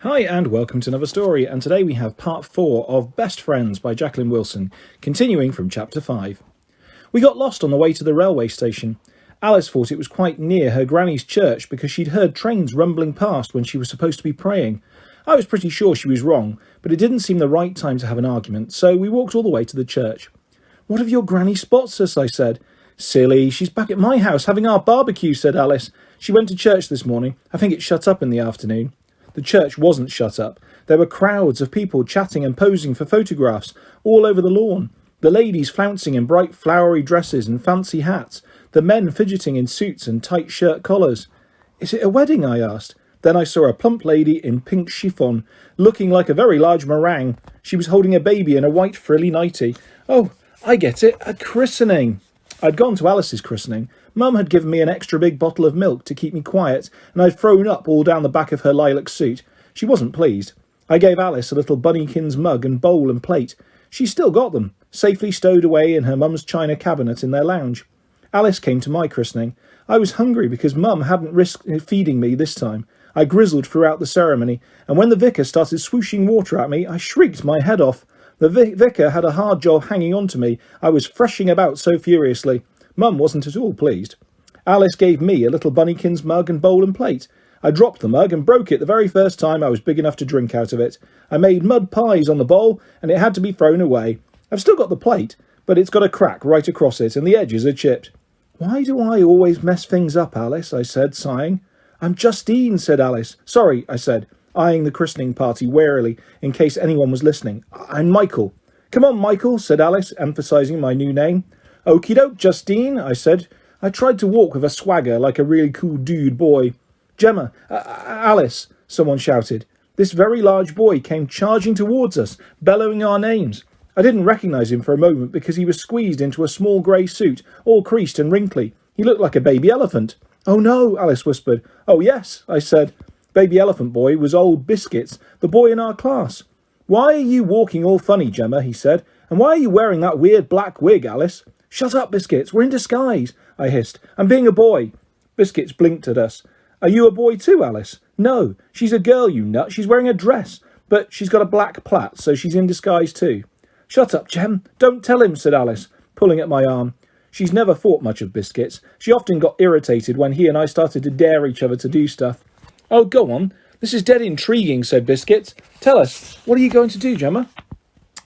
Hi and welcome to another story, and today we have part 4 of Best Friends by Jacqueline Wilson, continuing from chapter 5. We got lost on the way to the railway station. Alice thought it was quite near her granny's church because she'd heard trains rumbling past when she was supposed to be praying. I was pretty sure she was wrong, but it didn't seem the right time to have an argument, so we walked all the way to the church. "What have your granny spots us?" I said. "Silly, she's back at my house having our barbecue," said Alice. "She went to church this morning. I think it shut up in the afternoon." The church wasn't shut up. There were crowds of people chatting and posing for photographs all over the lawn. The ladies flouncing in bright flowery dresses and fancy hats. The men fidgeting in suits and tight shirt collars. "Is it a wedding?" I asked. Then I saw a plump lady in pink chiffon, looking like a very large meringue. She was holding a baby in a white frilly nightie. "Oh, I get it, a christening." I'd gone to Alice's christening. Mum had given me an extra big bottle of milk to keep me quiet, and I'd thrown up all down the back of her lilac suit. She wasn't pleased. I gave Alice a little Bunnykins mug and bowl and plate. She's still got them, safely stowed away in her mum's china cabinet in their lounge. Alice came to my christening. I was hungry because Mum hadn't risked feeding me this time. I grizzled throughout the ceremony, and when the vicar started swooshing water at me, I shrieked my head off. The vicar had a hard job hanging on to me. I was threshing about so furiously. Mum wasn't at all pleased. Alice gave me a little Bunnykins mug and bowl and plate. I dropped the mug and broke it the very first time I was big enough to drink out of it. I made mud pies on the bowl, and it had to be thrown away. I've still got the plate, but it's got a crack right across it, and the edges are chipped. "Why do I always mess things up, Alice?" I said, sighing. "I'm Justine," said Alice. "Sorry," I said, eyeing the christening party warily in case anyone was listening. "I'm Michael." "Come on, Michael," said Alice, emphasising my new name. "Okie doke, Justine," I said. I tried to walk with a swagger like a really cool dude boy. "Gemma, Alice," someone shouted. This very large boy came charging towards us, bellowing our names. I didn't recognise him for a moment because he was squeezed into a small grey suit, all creased and wrinkly. He looked like a baby elephant. "Oh no," Alice whispered. "Oh yes," I said. Baby elephant boy was old Biscuits, the boy in our class. "Why are you walking all funny, Gemma?" he said. "And why are you wearing that weird black wig, Alice?" "Shut up, Biscuits, we're in disguise," I hissed. "I'm being a boy." Biscuits blinked at us. "Are you a boy too, Alice?" "No, she's a girl, you nut. She's wearing a dress, but she's got a black plait, so she's in disguise too." "Shut up, Gem. Don't tell him," said Alice, pulling at my arm. She's never thought much of Biscuits. She often got irritated when he and I started to dare each other to do stuff. "Oh, go on. This is dead intriguing," said Biscuits. "Tell us, what are you going to do, Gemma?"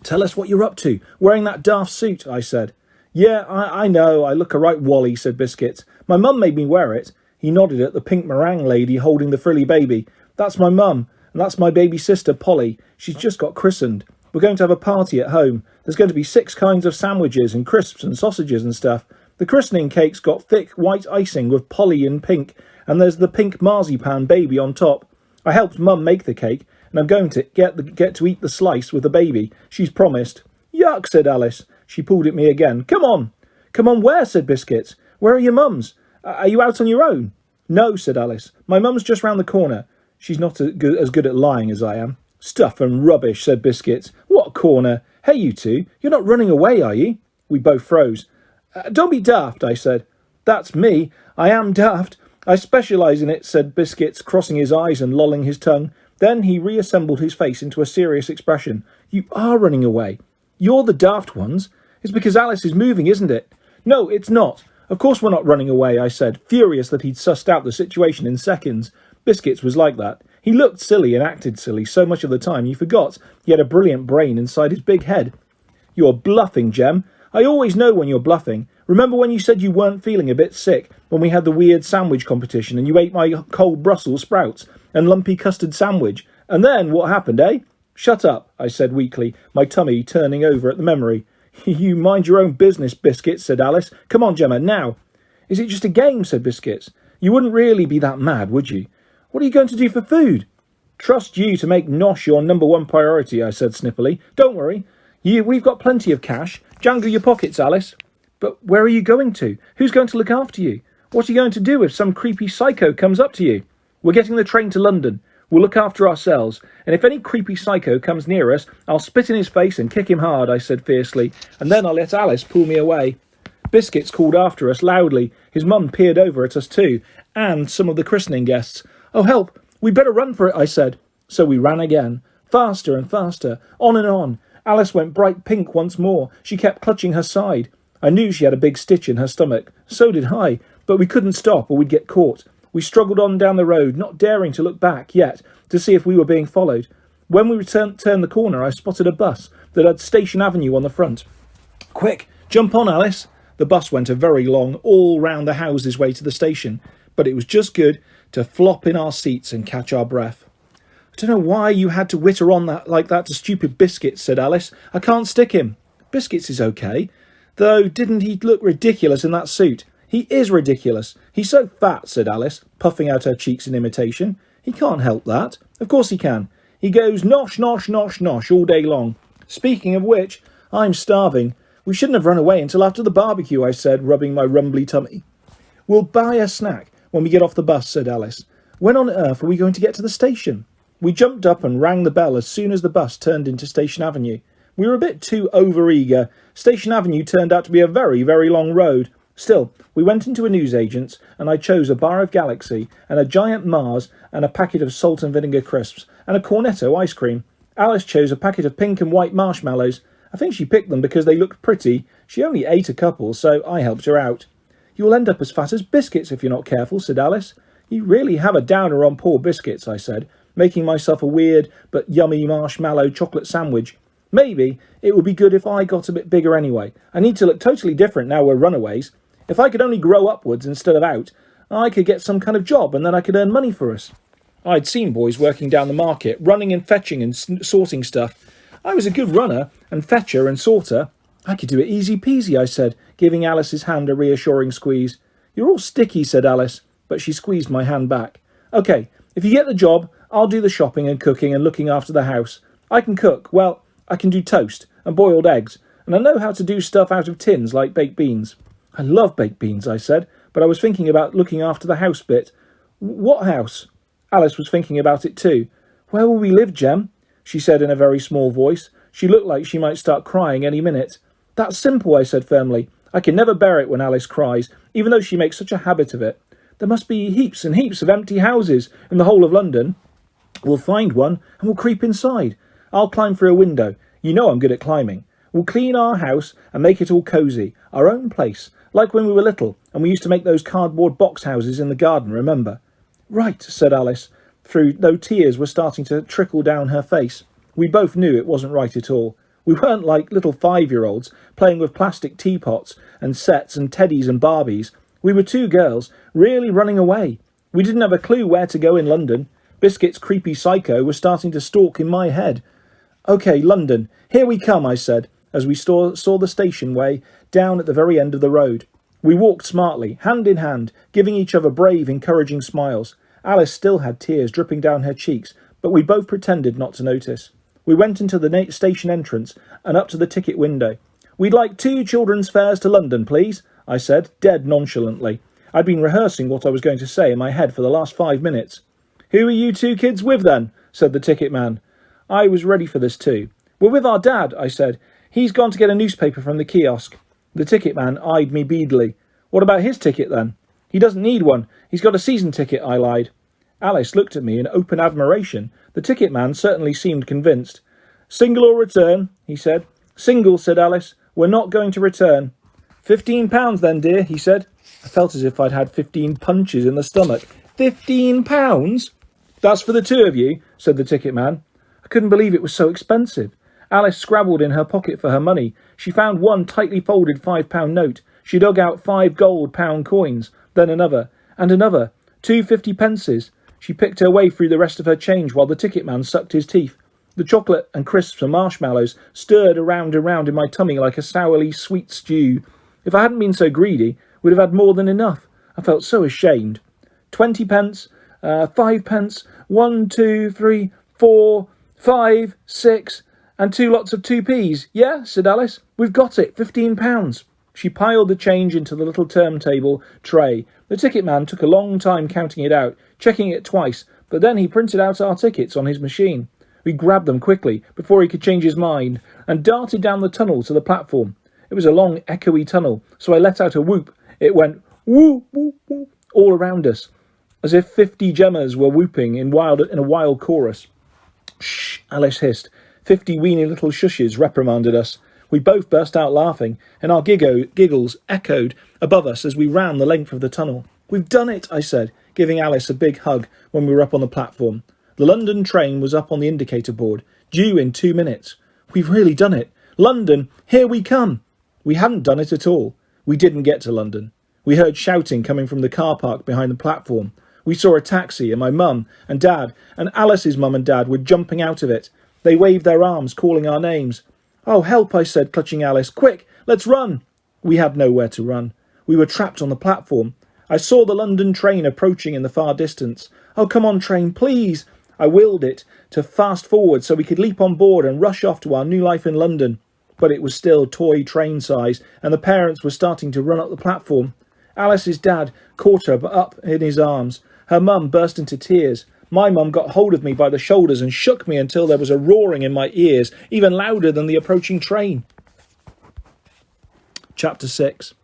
"Tell us what you're up to, wearing that daft suit," I said. "Yeah, I know, I look a right wally," said Biscuits. "My mum made me wear it." He nodded at the pink meringue lady holding the frilly baby. "That's my mum, and that's my baby sister, Polly. She's just got christened. We're going to have a party at home. There's going to be 6 kinds of sandwiches and crisps and sausages and stuff. The christening cake's got thick white icing with Polly in pink, and there's the pink marzipan baby on top. I helped Mum make the cake, and I'm going to get to eat the slice with the baby. She's promised." "Yuck," said Alice. She pulled at me again. "Come on." "Come on where?" said Biscuits. "Where are your mums? Are you out on your own?" "No," said Alice. "My mum's just round the corner." She's not as good at lying as I am. "Stuff and rubbish," said Biscuits. "What corner? Hey, you two, you're not running away, are you?" We both froze. "Don't be daft," I said. "That's me. I am daft. I specialise in it," said Biscuits, crossing his eyes and lolling his tongue. Then he reassembled his face into a serious expression. "You are running away. You're the daft ones. It's because Alice is moving, isn't it?" "No, it's not. Of course we're not running away," I said, furious that he'd sussed out the situation in seconds. Biscuits was like that. He looked silly and acted silly so much of the time you forgot he had a brilliant brain inside his big head. "You're bluffing, Gem. I always know when you're bluffing. Remember when you said you weren't feeling a bit sick when we had the weird sandwich competition and you ate my cold Brussels sprouts and lumpy custard sandwich? And then what happened, eh?" "Shut up," I said weakly, my tummy turning over at the memory. "You mind your own business, Biscuits," said Alice. "Come on, Gemma, now." "Is it just a game?" said Biscuits. "You wouldn't really be that mad, would you? What are you going to do for food?" "Trust you to make nosh your number one priority," I said snippily. "Don't worry. We've got plenty of cash. Jangle your pockets, Alice." "But where are you going to? Who's going to look after you? What are you going to do if some creepy psycho comes up to you?" "We're getting the train to London. We'll look after ourselves, and if any creepy psycho comes near us, I'll spit in his face and kick him hard," I said fiercely, and then I'll let Alice pull me away. Biscuits called after us loudly. His mum peered over at us too, and some of the christening guests. "Oh, help! We'd better run for it," I said. So we ran again, faster and faster, on and on. Alice went bright pink once more. She kept clutching her side. I knew she had a big stitch in her stomach. So did I, but we couldn't stop or we'd get caught. We struggled on down the road, not daring to look back yet to see if we were being followed. When we turned the corner, I spotted a bus that had Station Avenue on the front. Quick, jump on, Alice. The bus went a very long, all round the houses way to the station, but it was just good to flop in our seats and catch our breath. I don't know why you had to witter on that like that to stupid Biscuits, said Alice. I can't stick him. Biscuits is okay. Though, didn't he look ridiculous in that suit? He is ridiculous. He's so fat, said Alice, puffing out her cheeks in imitation. He can't help that. Of course he can. He goes nosh, nosh, nosh, nosh all day long. Speaking of which, I'm starving. We shouldn't have run away until after the barbecue, I said, rubbing my rumbly tummy. We'll buy a snack when we get off the bus, said Alice. When on earth are we going to get to the station? We jumped up and rang the bell as soon as the bus turned into Station Avenue. We were a bit too over-eager. Station Avenue turned out to be a very, very long road. Still, we went into a newsagent's and I chose a bar of Galaxy and a giant Mars and a packet of salt and vinegar crisps and a Cornetto ice cream. Alice chose a packet of pink and white marshmallows. I think she picked them because they looked pretty. She only ate a couple, so I helped her out. You'll end up as fat as Biscuits if you're not careful, said Alice. You really have a downer on poor Biscuits, I said, making myself a weird but yummy marshmallow chocolate sandwich. Maybe it would be good if I got a bit bigger anyway. I need to look totally different now we're runaways. If I could only grow upwards instead of out, I could get some kind of job and then I could earn money for us. I'd seen boys working down the market, running and fetching and sorting stuff. I was a good runner and fetcher and sorter. I could do it easy peasy, I said, giving Alice's hand a reassuring squeeze. You're all sticky, said Alice, but she squeezed my hand back. OK, if you get the job, I'll do the shopping and cooking and looking after the house. I can cook, well, I can do toast and boiled eggs, and I know how to do stuff out of tins like baked beans. I love baked beans, I said, but I was thinking about looking after the house bit. What house? Alice was thinking about it too. Where will we live, Jem? She said in a very small voice. She looked like she might start crying any minute. That's simple, I said firmly. I can never bear it when Alice cries, even though she makes such a habit of it. There must be heaps and heaps of empty houses in the whole of London. We'll find one and we'll creep inside. I'll climb through a window. You know I'm good at climbing. We'll clean our house and make it all cosy, our own place, like when we were little and we used to make those cardboard box houses in the garden, remember? Right, said Alice, though tears were starting to trickle down her face. We both knew it wasn't right at all. We weren't like little 5-year-olds playing with plastic teapots and sets and teddies and Barbies. We were two girls really running away. We didn't have a clue where to go in London. Biscuit's creepy psycho was starting to stalk in my head. OK, London, here we come, I said, as we saw the station way down at the very end of the road. We walked smartly, hand in hand, giving each other brave, encouraging smiles. Alice still had tears dripping down her cheeks, but we both pretended not to notice. We went into the station entrance and up to the ticket window. We'd like 2 children's fares to London, please, I said, dead nonchalantly. I'd been rehearsing what I was going to say in my head for the last 5 minutes. Who are you 2 kids with then? Said the ticket man. I was ready for this too. We're with our dad, I said. He's gone to get a newspaper from the kiosk. The ticket man eyed me beadily. What about his ticket then? He doesn't need one. He's got a season ticket, I lied. Alice looked at me in open admiration. The ticket man certainly seemed convinced. Single or return, he said. Single, said Alice. We're not going to return. £15 then, dear, he said. I felt as if I'd had 15 punches in the stomach. £15? That's for the 2 of you, said the ticket man. I couldn't believe it was so expensive. Alice scrabbled in her pocket for her money. She found one tightly folded £5 note. She dug out 5 gold pound coins, then another, and another, 2 50-pences. She picked her way through the rest of her change while the ticket man sucked his teeth. The chocolate and crisps and marshmallows stirred around and round in my tummy like a sourly sweet stew. If I hadn't been so greedy, we'd have had more than enough. I felt so ashamed. 20 pence, 5 pence, 1, 2, 3, 4, 5, 6, and 2 lots of 2p's. Yeah, said Alice. We've got it, £15. She piled the change into the little turntable tray. The ticket man took a long time counting it out, checking it twice, but then he printed out our tickets on his machine. We grabbed them quickly, before he could change his mind, and darted down the tunnel to the platform. It was a long, echoey tunnel, so I let out a whoop. It went whoop, whoop, whoop, all around us, as if 50 gemmers were whooping in a wild chorus. Shh, Alice hissed. 50 weeny little shushes reprimanded us. We both burst out laughing, and our giggles echoed above us as we ran the length of the tunnel. We've done it, I said, giving Alice a big hug when we were up on the platform. The London train was up on the indicator board, due in 2 minutes. We've really done it. London, here we come. We hadn't done it at all. We didn't get to London. We heard shouting coming from the car park behind the platform. We saw a taxi, and my mum and dad and Alice's mum and dad were jumping out of it. They waved their arms, calling our names. Oh, help, I said, clutching Alice. Quick, let's run. We had nowhere to run. We were trapped on the platform. I saw the London train approaching in the far distance. Oh, come on, train, please. I willed it to fast forward so we could leap on board and rush off to our new life in London. But it was still toy train size, and the parents were starting to run up the platform. Alice's dad caught her up in his arms. Her mum burst into tears. My mum got hold of me by the shoulders and shook me until there was a roaring in my ears, even louder than the approaching train. Chapter 6.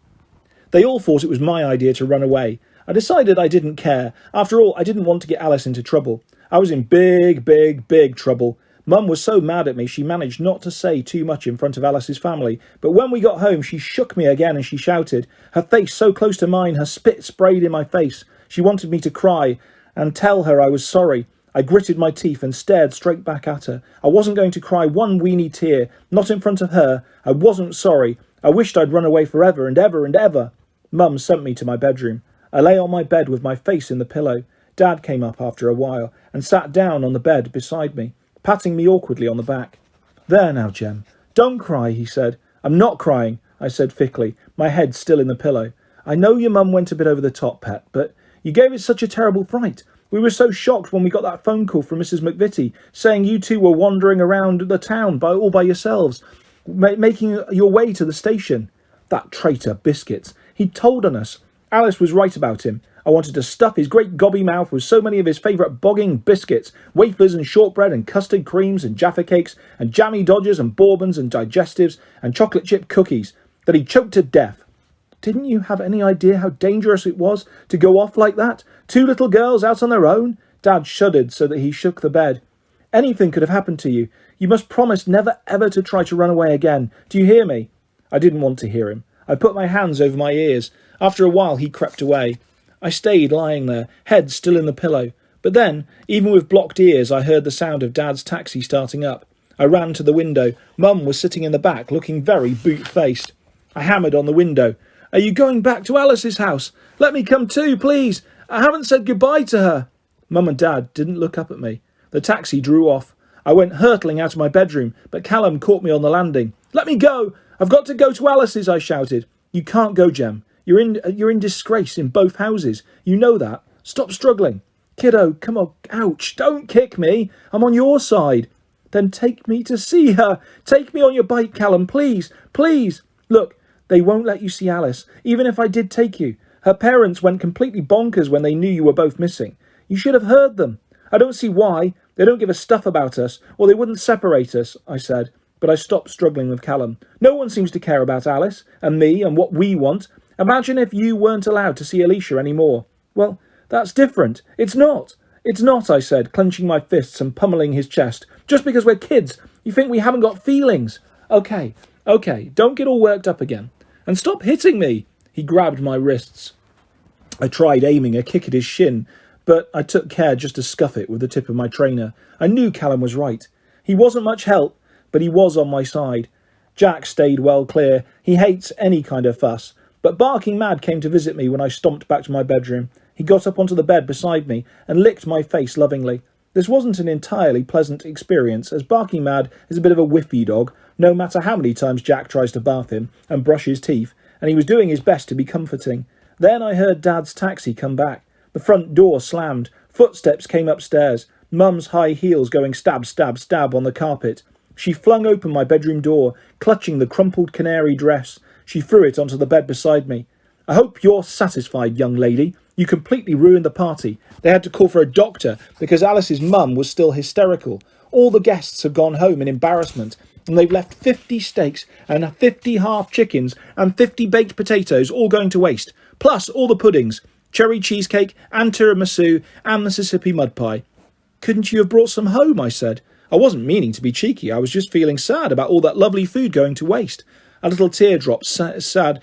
They all thought it was my idea to run away. I decided I didn't care. After all, I didn't want to get Alice into trouble. I was in big trouble. Mum was so mad at me she managed not to say too much in front of Alice's family, but when we got home she shook me again and she shouted. Her face so close to mine, her spit sprayed in my face. She wanted me to cry and tell her I was sorry. I gritted my teeth and stared straight back at her. I wasn't going to cry one weeny tear, not in front of her. I wasn't sorry. I wished I'd run away forever and ever and ever. Mum sent me to my bedroom. I lay on my bed with my face in the pillow. Dad came up after a while and sat down on the bed beside me, patting me awkwardly on the back. There now, Jem. Don't cry, he said. I'm not crying, I said thickly, my head still in the pillow. I know your mum went a bit over the top, pet, but you gave us such a terrible fright. We were so shocked when we got that phone call from Mrs. McVitie saying you two were wandering around the town all by yourselves, making your way to the station. That traitor Biscuits. He'd told on us. Alice was right about him. I wanted to stuff his great gobby mouth with so many of his favourite bogging biscuits, wafers and shortbread and custard creams and Jaffa cakes and jammy dodgers and bourbons and digestives and chocolate chip cookies that he choked to death. Didn't you have any idea how dangerous it was to go off like that? 2 little girls out on their own? Dad shuddered so that he shook the bed. Anything could have happened to you. You must promise never ever to try to run away again. Do you hear me? I didn't want to hear him. I put my hands over my ears. After a while he crept away. I stayed lying there, head still in the pillow. But then, even with blocked ears, I heard the sound of Dad's taxi starting up. I ran to the window. Mum was sitting in the back, looking very boot-faced. I hammered on the window. Are you going back to Alice's house? Let me come too, please. I haven't said goodbye to her. Mum and Dad didn't look up at me. The taxi drew off. I went hurtling out of my bedroom, but Callum caught me on the landing. Let me go. I've got to go to Alice's, I shouted. You can't go, Jem. You're in disgrace in both houses. You know that. Stop struggling. Kiddo, come on. Ouch. Don't kick me. I'm on your side. Then take me to see her. Take me on your bike, Callum, please. Please. Look, they won't let you see Alice, even if I did take you. Her parents went completely bonkers when they knew you were both missing. You should have heard them. I don't see why. They don't give a stuff about us, or they wouldn't separate us, I said. But I stopped struggling with Callum. No one seems to care about Alice and me and what we want. Imagine if you weren't allowed to see Alicia anymore. Well, that's different. It's not. It's not, I said, clenching my fists and pummeling his chest. Just because we're kids, you think we haven't got feelings. Okay, don't get all worked up again. And stop hitting me. He grabbed my wrists. I tried aiming a kick at his shin, but I took care just to scuff it with the tip of my trainer. I knew Callum was right. He wasn't much help, but he was on my side. Jack stayed well clear. He hates any kind of fuss. But Barking Mad came to visit me when I stomped back to my bedroom. He got up onto the bed beside me and licked my face lovingly. This wasn't an entirely pleasant experience, as Barking Mad is a bit of a whiffy dog, no matter how many times Jack tries to bath him and brush his teeth, and he was doing his best to be comforting. Then I heard Dad's taxi come back. The front door slammed. Footsteps came upstairs. Mum's high heels going stab, stab, stab on the carpet. She flung open my bedroom door, clutching the crumpled canary dress. She threw it onto the bed beside me. I hope you're satisfied, young lady. You completely ruined the party. They had to call for a doctor because Alice's mum was still hysterical. All the guests have gone home in embarrassment, and they've left 50 steaks and 50 half chickens and 50 baked potatoes all going to waste, plus all the puddings, cherry cheesecake and tiramisu and Mississippi mud pie. Couldn't you have brought some home, I said. I wasn't meaning to be cheeky. I was just feeling sad about all that lovely food going to waste. A little teardrop sad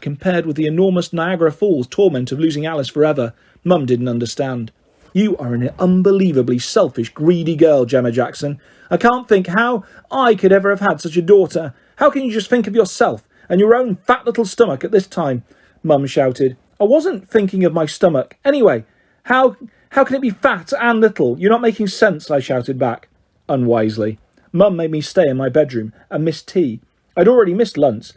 compared with the enormous Niagara Falls torment of losing Alice forever. Mum didn't understand. You are an unbelievably selfish, greedy girl, Gemma Jackson. I can't think how I could ever have had such a daughter. How can you just think of yourself and your own fat little stomach at this time? Mum shouted. I wasn't thinking of my stomach. Anyway, how can it be fat and little? You're not making sense, I shouted back, unwisely. Mum made me stay in my bedroom and miss tea. I'd already missed lunch,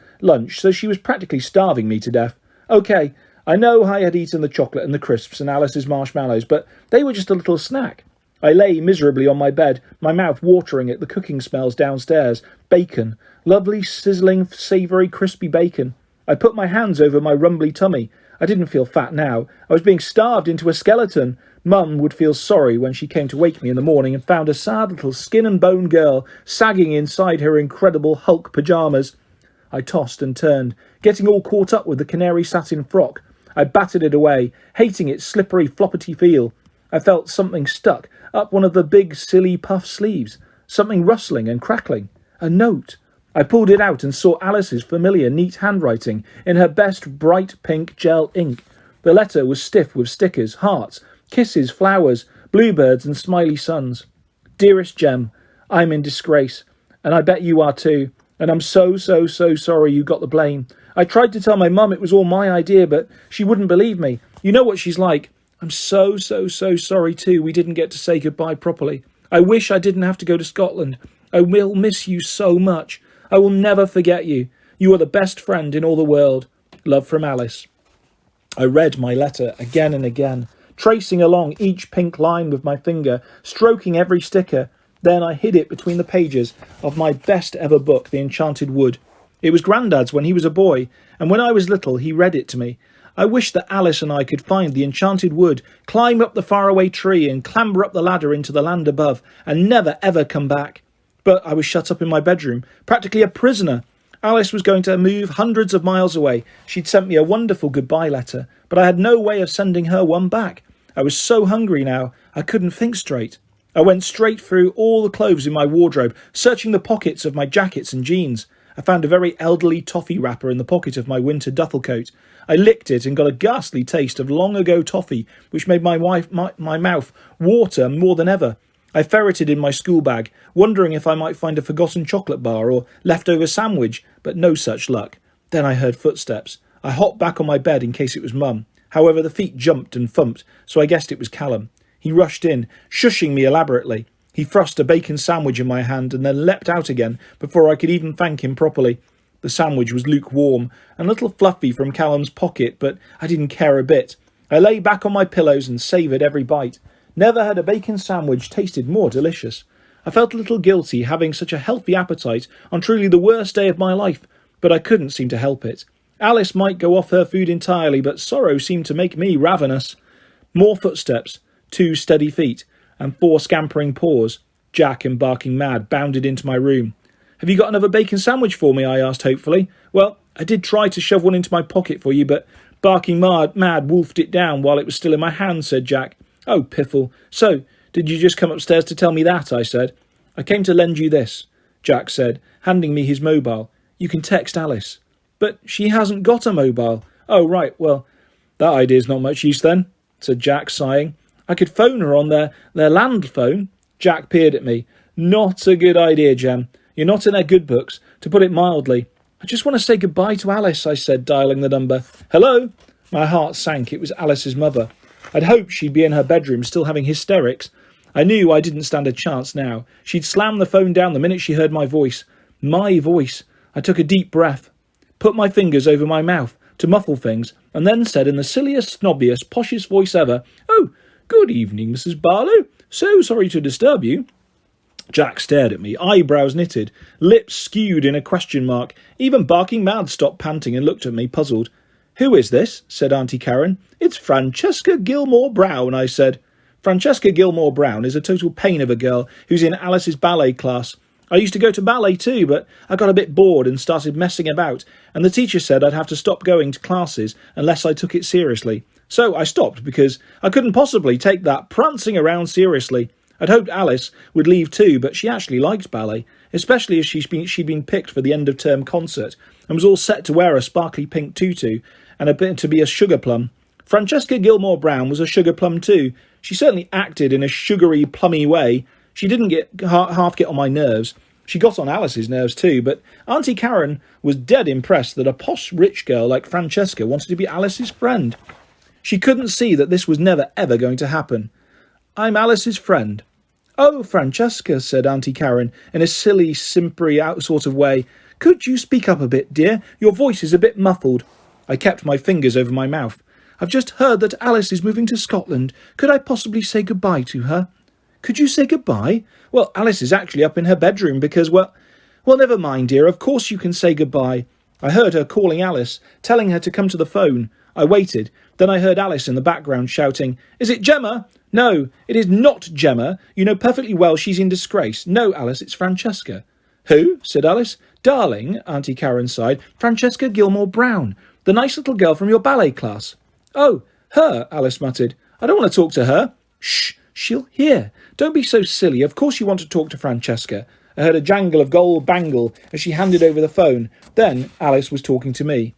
so she was practically starving me to death. OK, I know I had eaten the chocolate and the crisps and Alice's marshmallows, but they were just a little snack. I lay miserably on my bed, my mouth watering at the cooking smells downstairs. Bacon. Lovely, sizzling, savoury, crispy bacon. I put my hands over my rumbly tummy. I didn't feel fat now. I was being starved into a skeleton. Mum would feel sorry when she came to wake me in the morning and found a sad little skin and bone girl sagging inside her incredible Hulk pyjamas. I tossed and turned, getting all caught up with the canary satin frock. I batted it away, hating its slippery, floppity feel. I felt something stuck up one of the big, silly puff sleeves, something rustling and crackling. A note. I pulled it out and saw Alice's familiar, neat handwriting in her best bright pink gel ink. The letter was stiff with stickers, hearts, kisses, flowers, bluebirds and smiley suns. Dearest Jem, I'm in disgrace, and I bet you are too, and I'm so sorry you got the blame. I tried to tell my mum it was all my idea, but she wouldn't believe me. You know what she's like. I'm so sorry too we didn't get to say goodbye properly. I wish I didn't have to go to Scotland. I will miss you so much. I will never forget you. You are the best friend in all the world. Love from Alice. I read my letter again and again, tracing along each pink line with my finger, stroking every sticker. Then I hid it between the pages of my best ever book, The Enchanted Wood. It was Grandad's when he was a boy, and when I was little he read it to me. I wished that Alice and I could find the enchanted wood, climb up the faraway tree and clamber up the ladder into the land above, and never ever come back. But I was shut up in my bedroom, practically a prisoner. Alice was going to move hundreds of miles away. She'd sent me a wonderful goodbye letter, but I had no way of sending her one back. I was so hungry now, I couldn't think straight. I went straight through all the clothes in my wardrobe, searching the pockets of my jackets and jeans. I found a very elderly toffee wrapper in the pocket of my winter duffel coat. I licked it and got a ghastly taste of long-ago toffee, which made my mouth water more than ever. I ferreted in my school bag, wondering if I might find a forgotten chocolate bar or leftover sandwich, but no such luck. Then I heard footsteps. I hopped back on my bed in case it was Mum. However, the feet jumped and thumped, so I guessed it was Callum. He rushed in, shushing me elaborately. He thrust a bacon sandwich in my hand and then leapt out again before I could even thank him properly. The sandwich was lukewarm and a little fluffy from Callum's pocket, but I didn't care a bit. I lay back on my pillows and savoured every bite. Never had a bacon sandwich tasted more delicious. I felt a little guilty having such a healthy appetite on truly the worst day of my life, but I couldn't seem to help it. Alice might go off her food entirely, but sorrow seemed to make me ravenous. More footsteps, 2 steady feet, and 4 scampering paws. Jack, embarking mad, bounded into my room. Have you got another bacon sandwich for me? I asked hopefully. Well, I did try to shove one into my pocket for you, but barking mad wolfed it down while it was still in my hand, said Jack. Oh, piffle. So, did you just come upstairs to tell me that? I said. I came to lend you this, Jack said, handing me his mobile. You can text Alice. But she hasn't got a mobile. Oh, right, well, that idea's not much use then, said Jack, sighing. I could phone her on their land phone. Jack peered at me. Not a good idea, Jem. You're not in her good books, to put it mildly. I just want to say goodbye to Alice, I said, dialling the number. Hello? My heart sank. It was Alice's mother. I'd hoped she'd be in her bedroom, still having hysterics. I knew I didn't stand a chance now. She'd slam the phone down the minute she heard my voice. My voice. I took a deep breath, put my fingers over my mouth to muffle things, and then said in the silliest, snobbiest, poshest voice ever, Oh, good evening, Mrs. Barlow. So sorry to disturb you. Jack stared at me, eyebrows knitted, lips skewed in a question mark. Even barking mad stopped panting and looked at me, puzzled. Who is this? Said Auntie Karen. It's Francesca Gilmore Brown, I said. Francesca Gilmore Brown is a total pain of a girl who's in Alice's ballet class. I used to go to ballet too, but I got a bit bored and started messing about, and the teacher said I'd have to stop going to classes unless I took it seriously. So I stopped because I couldn't possibly take that prancing around seriously. I'd hoped Alice would leave too, but she actually liked ballet, especially as she'd been picked for the end-of-term concert and was all set to wear a sparkly pink tutu and a bit to be a sugar plum. Francesca Gilmore Brown was a sugar plum too. She certainly acted in a sugary, plummy way. She didn't half get on my nerves. She got on Alice's nerves too, but Auntie Karen was dead impressed that a posh rich girl like Francesca wanted to be Alice's friend. She couldn't see that this was never ever going to happen. "I'm Alice's friend." "Oh, Francesca," said Auntie Karen in a silly, simpery out sort of way. "Could you speak up a bit, dear? Your voice is a bit muffled." I kept my fingers over my mouth. "I've just heard that Alice is moving to Scotland. Could I possibly say goodbye to her?" "Could you say goodbye?" "Well, Alice is actually up in her bedroom because, well, never mind, dear. Of course you can say goodbye." I heard her calling Alice, telling her to come to the phone. I waited. Then I heard Alice in the background shouting, "Is it Gemma?" "No, it is not Gemma. You know perfectly well she's in disgrace." "No, Alice, it's Francesca." "Who?" said Alice. "Darling," Auntie Karen sighed, "Francesca Gilmore Brown, the nice little girl from your ballet class." "Oh, her," Alice muttered. "I don't want to talk to her." "Shh, she'll hear. Don't be so silly. Of course you want to talk to Francesca." I heard a jangle of gold bangle as she handed over the phone. Then Alice was talking to me.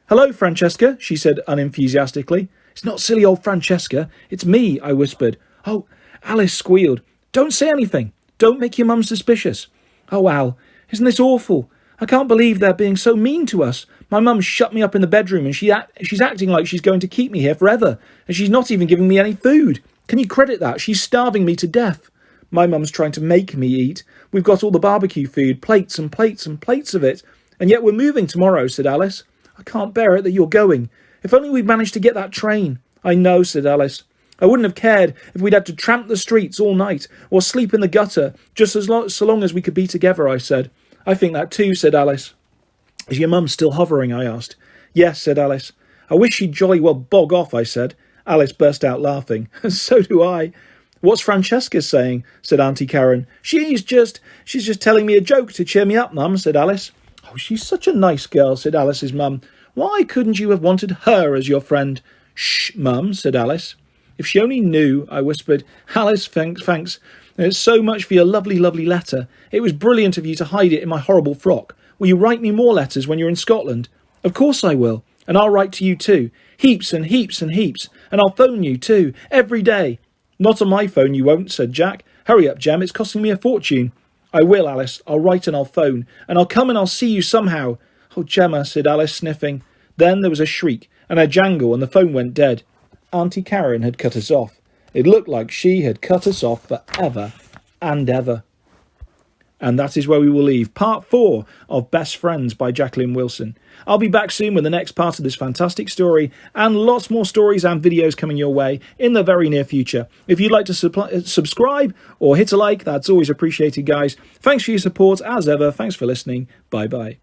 "Hello, Francesca," she said unenthusiastically. "It's not silly old Francesca. It's me," I whispered. "Oh," Alice squealed. "Don't say anything. Don't make your mum suspicious." "Oh, Al, isn't this awful? I can't believe they're being so mean to us. My mum shut me up in the bedroom and she's acting like she's going to keep me here forever. And she's not even giving me any food. Can you credit that? She's starving me to death. My mum's trying to make me eat. We've got all the barbecue food, plates and plates and plates of it. And yet we're moving tomorrow," said Alice. "I can't bear it that you're going. If only we'd managed to get that train." "I know," said Alice. "I wouldn't have cared if we'd had to tramp the streets all night or sleep in the gutter, just so long as we could be together," I said. "I think that too," said Alice. "Is your mum still hovering?" I asked. "Yes," said Alice. "I wish she'd jolly well bog off," I said. Alice burst out laughing. "So do I." "What's Francesca saying?" said Auntie Karen. She's just telling me a joke to cheer me up, Mum," said Alice. "Oh, she's such a nice girl," said Alice's mum. "Why couldn't you have wanted her as your friend?" "Shh, Mum," said Alice. "If she only knew," I whispered. "Alice, thanks so much for your lovely, lovely letter. It was brilliant of you to hide it in my horrible frock. Will you write me more letters when you're in Scotland?" "Of course I will. And I'll write to you too. Heaps and heaps and heaps. And I'll phone you too. Every day." "Not on my phone you won't," said Jack. "Hurry up, Jem. It's costing me a fortune." "I will, Alice. I'll write and I'll phone. And I'll come and I'll see you somehow." "Oh, Gemma," said Alice, sniffing. Then there was a shriek and a jangle and the phone went dead. Auntie Karen had cut us off. It looked like she had cut us off for ever and ever. And that is where we will leave part 4 of Best Friends by Jacqueline Wilson. I'll be back soon with the next part of this fantastic story and lots more stories and videos coming your way in the very near future. If you'd like to subscribe or hit a like, that's always appreciated, guys. Thanks for your support as ever. Thanks for listening. Bye-bye.